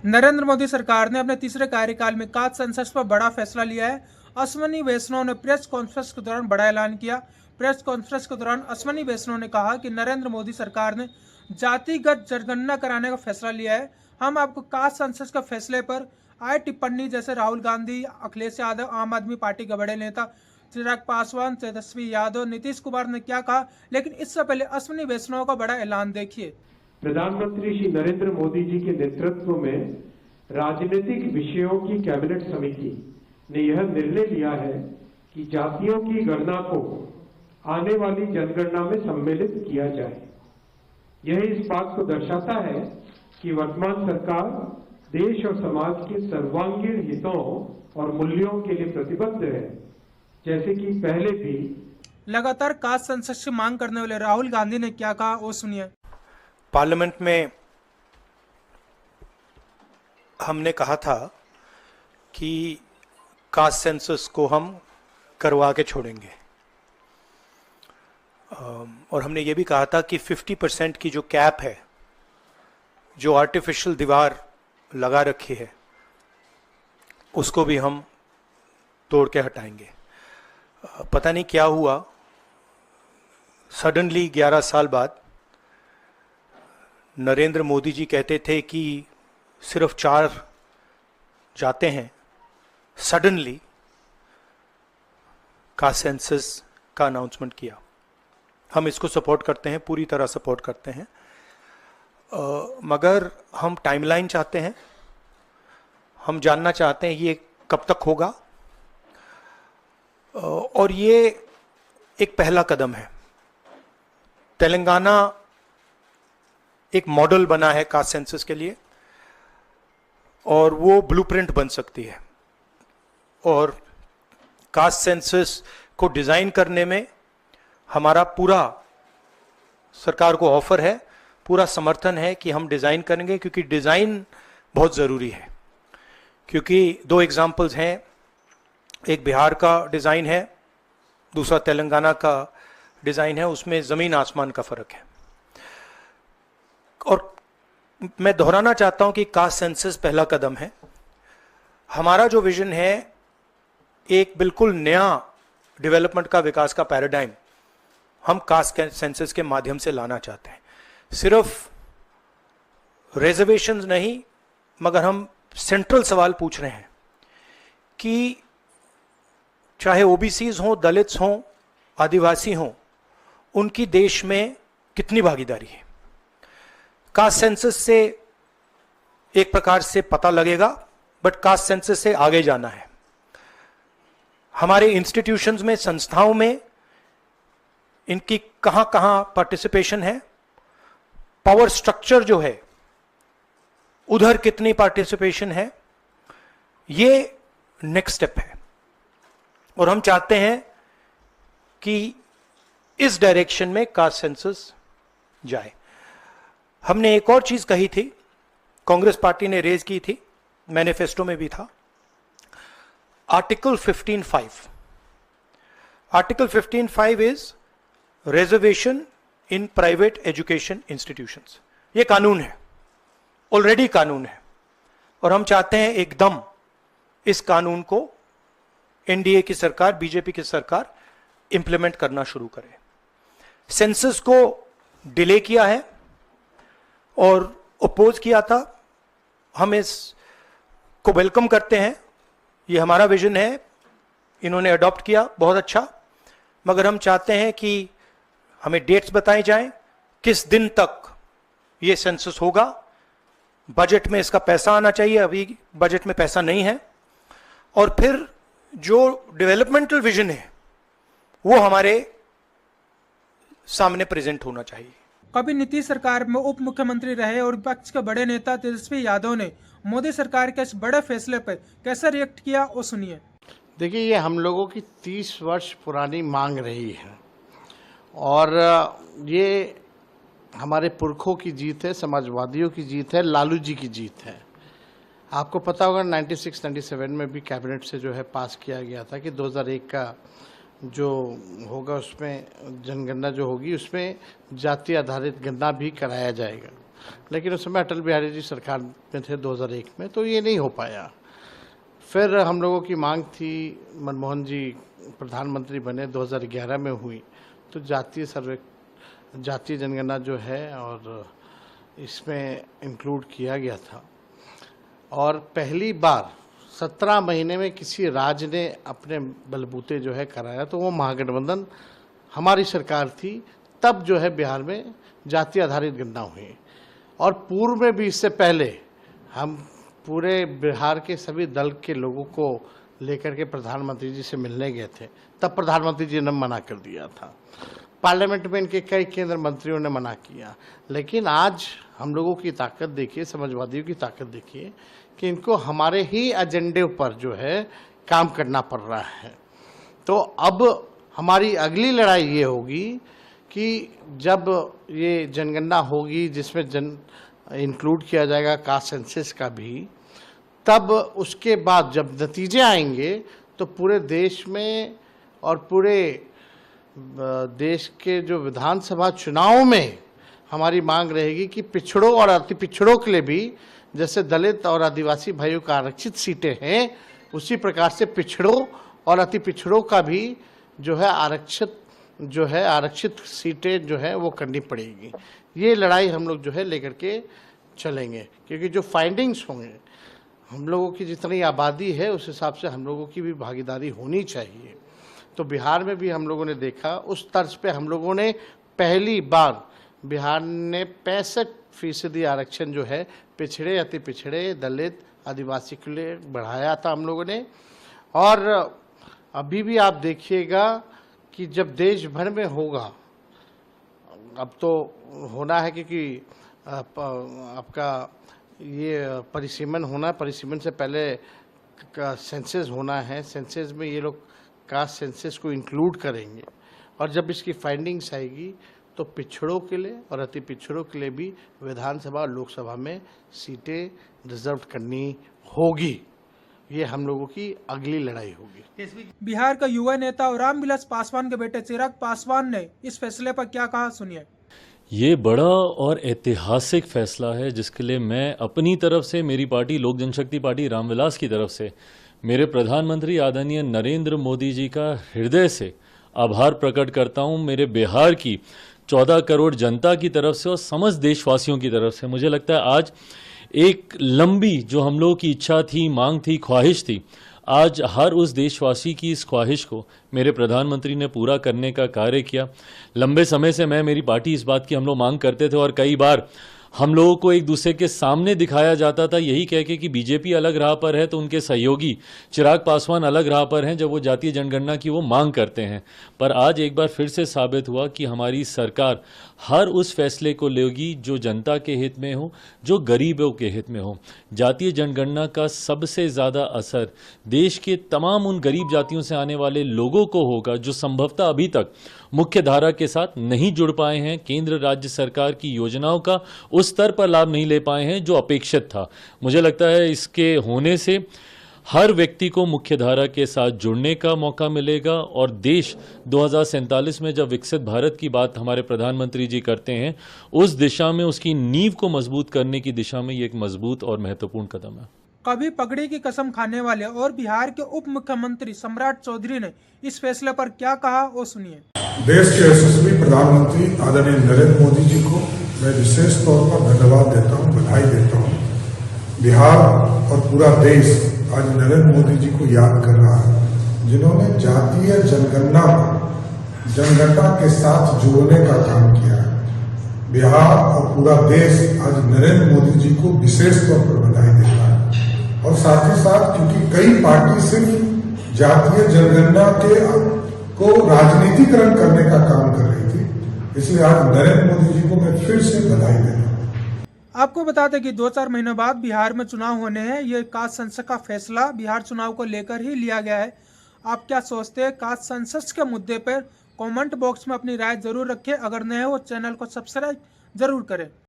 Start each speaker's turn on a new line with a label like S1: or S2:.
S1: नरेंद्र मोदी सरकार ने अपने तीसरे कार्यकाल में कास्ट सेंसस पर बड़ा फैसला लिया है। अश्विनी वैष्णव ने प्रेस कॉन्फ्रेंस के दौरान बड़ा ऐलान किया। प्रेस कॉन्फ्रेंस के दौरान अश्विनी वैष्णव ने कहा कि नरेंद्र मोदी सरकार ने जातिगत जनगणना कराने का फैसला लिया है। हम आपको कास्ट सेंसस के फैसले पर आए टिप्पणी जैसे राहुल गांधी, अखिलेश यादव, आम आदमी पार्टी के बड़े नेता चिराग पासवान, तेजस्वी यादव, नीतीश कुमार ने क्या कहा, लेकिन इससे पहले अश्विनी वैष्णव का बड़ा ऐलान देखिए।
S2: प्रधानमंत्री श्री नरेंद्र मोदी जी के नेतृत्व में राजनीतिक विषयों की कैबिनेट समिति ने यह निर्णय लिया है कि जातियों की गणना को आने वाली जनगणना में सम्मिलित किया जाए। यह इस बात को दर्शाता है कि वर्तमान सरकार देश और समाज के सर्वांगीण हितों और मूल्यों के लिए प्रतिबद्ध है। जैसे कि पहले भी
S1: लगातार कास्ट सेंसस की मांग करने वाले राहुल गांधी ने क्या कहा, वो सुनिए।
S3: पार्लियामेंट में हमने कहा था कि कास्ट सेंसस को हम करवा के छोड़ेंगे, और हमने ये भी कहा था कि 50% की जो कैप है, जो आर्टिफिशियल दीवार लगा रखी है, उसको भी हम तोड़ के हटाएंगे। पता नहीं क्या हुआ, सडनली 11 साल बाद नरेंद्र मोदी जी कहते थे कि सिर्फ 4 जाते हैं, सडनली कास्ट सेंसस का अनाउंसमेंट किया। हम इसको सपोर्ट करते हैं, पूरी तरह सपोर्ट करते हैं, मगर हम टाइमलाइन चाहते हैं। हम जानना चाहते हैं ये कब तक होगा, और ये एक पहला कदम है। तेलंगाना एक मॉडल बना है कास्ट सेंसस के लिए, और वो ब्लूप्रिंट बन सकती है। और कास्ट सेंसस को डिज़ाइन करने में हमारा पूरा सरकार को ऑफर है, पूरा समर्थन है कि हम डिज़ाइन करेंगे, क्योंकि डिज़ाइन बहुत ज़रूरी है। क्योंकि 2 एग्जाम्पल्स हैं, एक बिहार का डिज़ाइन है, दूसरा तेलंगाना का डिज़ाइन है, उसमें ज़मीन आसमान का फ़र्क है। और मैं दोहराना चाहता हूं कि कास्ट सेंसस पहला कदम है। हमारा जो विजन है, एक बिल्कुल नया डेवलपमेंट का, विकास का पैराडाइम हम कास्ट सेंसस के माध्यम से लाना चाहते हैं। सिर्फ रिजर्वेशंस नहीं, मगर हम सेंट्रल सवाल पूछ रहे हैं कि चाहे ओबीसीज हों, दलित्स हों, आदिवासी हों, उनकी देश में कितनी भागीदारी है। कास्ट सेंसस से एक प्रकार से पता लगेगा, बट कास्ट सेंसस से आगे जाना है। हमारे इंस्टीट्यूशंस में, संस्थाओं में इनकी कहां कहां पार्टिसिपेशन है, पावर स्ट्रक्चर जो है उधर कितनी पार्टिसिपेशन है, ये नेक्स्ट स्टेप है। और हम चाहते हैं कि इस डायरेक्शन में कास्ट सेंसस जाए। हमने एक और चीज कही थी, कांग्रेस पार्टी ने रेज की थी, मैनिफेस्टो में भी था, article 15(5). Article 15(5) is reservation in private education institutions. ये कानून है, ऑलरेडी कानून है, और हम चाहते हैं एकदम इस कानून को एनडीए की सरकार, बीजेपी की सरकार इंप्लीमेंट करना शुरू करे। सेंसस को डिले किया है और अपोज किया था, हम इसको वेलकम करते हैं। ये हमारा विजन है, इन्होंने अडॉप्ट किया, बहुत अच्छा, मगर हम चाहते हैं कि हमें डेट्स बताई जाएं, किस दिन तक ये सेंसस होगा, बजट में इसका पैसा आना चाहिए, अभी बजट में पैसा नहीं है, और फिर जो डेवलपमेंटल विजन है वो हमारे सामने प्रेजेंट होना चाहिए।
S1: कभी नीतीश सरकार में उप मुख्यमंत्री रहे और विपक्ष के बड़े नेता तेजस्वी यादव ने मोदी सरकार के इस बड़े फैसले पर कैसे रिएक्ट किया, वो सुनिए।
S4: देखिए, ये हम लोगों की 30 वर्ष पुरानी मांग रही है, और ये हमारे पुरखों की जीत है, समाजवादियों की जीत है, लालू जी की जीत है। आपको पता होगा 96-97 में भी कैबिनेट से जो है पास किया गया था कि 2001 का जो होगा उसमें जनगणना जो होगी उसमें जाति आधारित गणना भी कराया जाएगा। लेकिन उस समय अटल बिहारी जी सरकार में थे 2001 में, तो ये नहीं हो पाया। फिर हम लोगों की मांग थी, मनमोहन जी प्रधानमंत्री बने 2011 में हुई, तो जातीय जनगणना जो है और इसमें इंक्लूड किया गया था। और पहली बार 17 महीने में किसी राज्य ने अपने बलबूते जो है कराया, तो वो महागठबंधन हमारी सरकार थी। तब जो है बिहार में जातीय आधारित गणना हुई। और पूर्व में भी इससे पहले हम पूरे बिहार के सभी दल के लोगों को लेकर के प्रधानमंत्री जी से मिलने गए थे, तब प्रधानमंत्री जी ने मना कर दिया था। पार्लियामेंट में इनके कई केंद्र मंत्रियों ने मना किया। लेकिन आज हम लोगों की ताकत देखिए, समाजवादियों की ताकत देखिए कि इनको हमारे ही एजेंडे पर जो है काम करना पड़ रहा है। तो अब हमारी अगली लड़ाई ये होगी कि जब ये जनगणना होगी जिसमें इंक्लूड किया जाएगा कास्ट सेंसस का भी, तब उसके बाद जब नतीजे आएंगे तो पूरे देश में और पूरे देश के जो विधानसभा चुनाव में हमारी मांग रहेगी कि पिछड़ों और अति पिछड़ों के लिए भी, जैसे दलित और आदिवासी भाइयों का आरक्षित सीटें हैं, उसी प्रकार से पिछड़ों और अति पिछड़ों का भी जो है आरक्षित सीटें जो है वो करनी पड़ेगी। ये लड़ाई हम लोग जो है लेकर के चलेंगे, क्योंकि जो फाइंडिंग्स होंगे, हम लोगों की जितनी आबादी है उस हिसाब से हम लोगों की भी भागीदारी होनी चाहिए। तो बिहार में भी हम लोगों ने देखा, उस तर्ज पे हम लोगों ने पहली बार बिहार ने 65% आरक्षण जो है पिछड़े, अति पिछड़े, दलित, आदिवासी के लिए बढ़ाया था हम लोगों ने। और अभी भी आप देखिएगा कि जब देश भर में होगा, अब तो होना है क्योंकि आपका ये परिसीमन होना, परिसीमन से पहले सेंसस होना है। सेंसस में ये लोग कास्ट सेंसस को इंक्लूड करेंगे और जब इसकी फाइंडिंग्स आएगी तो पिछड़ों के लिए और अति पिछड़ों के लिए भी विधानसभा और लोकसभा में सीटें रिजर्व करनी होगी। ये हम लोगों की अगली लड़ाई होगी।
S1: बिहार का युवा नेता और रामविलास पासवान के बेटे चिराग पासवान ने इस फैसले पर क्या कहा, सुनिए।
S5: ये बड़ा और ऐतिहासिक फैसला है जिसके लिए मैं अपनी तरफ से, मेरी पार्टी लोक जनशक्ति पार्टी रामविलास की तरफ से मेरे प्रधानमंत्री आदरणीय नरेंद्र मोदी जी का हृदय से आभार प्रकट करता हूं। मेरे बिहार की 14 करोड़ जनता की तरफ से और समस्त देशवासियों की तरफ से मुझे लगता है आज एक लंबी जो हम लोगों की इच्छा थी, मांग थी, ख्वाहिश थी, आज हर उस देशवासी की इस ख्वाहिश को मेरे प्रधानमंत्री ने पूरा करने का कार्य किया। लंबे समय से मैं, मेरी पार्टी इस बात की हम लोग मांग करते थे और कई बार हम लोगों को एक दूसरे के सामने दिखाया जाता था यही कह के कि बीजेपी अलग राह पर है तो उनके सहयोगी चिराग पासवान अलग राह पर हैं जब वो जातीय जनगणना की वो मांग करते हैं। पर आज एक बार फिर से साबित हुआ कि हमारी सरकार हर उस फैसले को लेगी जो जनता के हित में हो, जो गरीबों के हित में हो। जातीय जनगणना का सबसे ज़्यादा असर देश के तमाम उन गरीब जातियों से आने वाले लोगों को होगा जो संभवतः अभी तक मुख्य धारा के साथ नहीं जुड़ पाए हैं, केंद्र राज्य सरकार की योजनाओं का उस स्तर पर लाभ नहीं ले पाए हैं जो अपेक्षित था। मुझे लगता है इसके होने से हर व्यक्ति को मुख्य धारा के साथ जुड़ने का मौका मिलेगा और देश 2047 में जब विकसित भारत की बात हमारे प्रधानमंत्री जी करते हैं, उस दिशा में, उसकी नींव को मजबूत करने की दिशा में ये एक मजबूत और महत्वपूर्ण कदम है।
S1: कभी पगड़ी की कसम खाने वाले और बिहार के उप मुख्यमंत्री सम्राट चौधरी ने इस फैसले पर क्या कहा, वो सुनिए।
S6: देश के यशस्वी प्रधानमंत्री आदरणीय नरेंद्र मोदी जी को मैं विशेष तौर पर धन्यवाद देता हूं, बधाई देता हूं। बिहार और पूरा देश आज नरेंद्र मोदी जी को याद कर रहा है, जिन्होंने जातीय जनगणना को जनगणना के साथ जोड़ने का काम किया है। बिहार और पूरा देश आज नरेंद्र मोदी जी को विशेष तौर पर बधाई देता है। और साथ ही साथ क्योंकि कई पार्टी सिर्फ जातीय जनगणना को राजनीतिकरण करने का काम कर रही थी, इसलिए आज नरेंद्र मोदी जी को मैं फिर से बधाई देता हूं।
S1: आपको बता दें कि 2-4 महीनों बाद बिहार में चुनाव होने हैं। ये कास्ट सेंसस का फैसला बिहार चुनाव को लेकर ही लिया गया है। आप क्या सोचते हैं कास्ट सेंसस के मुद्दे पर? कमेंट बॉक्स में अपनी राय जरूर रखें। अगर नए हो चैनल को सब्सक्राइब जरूर करें।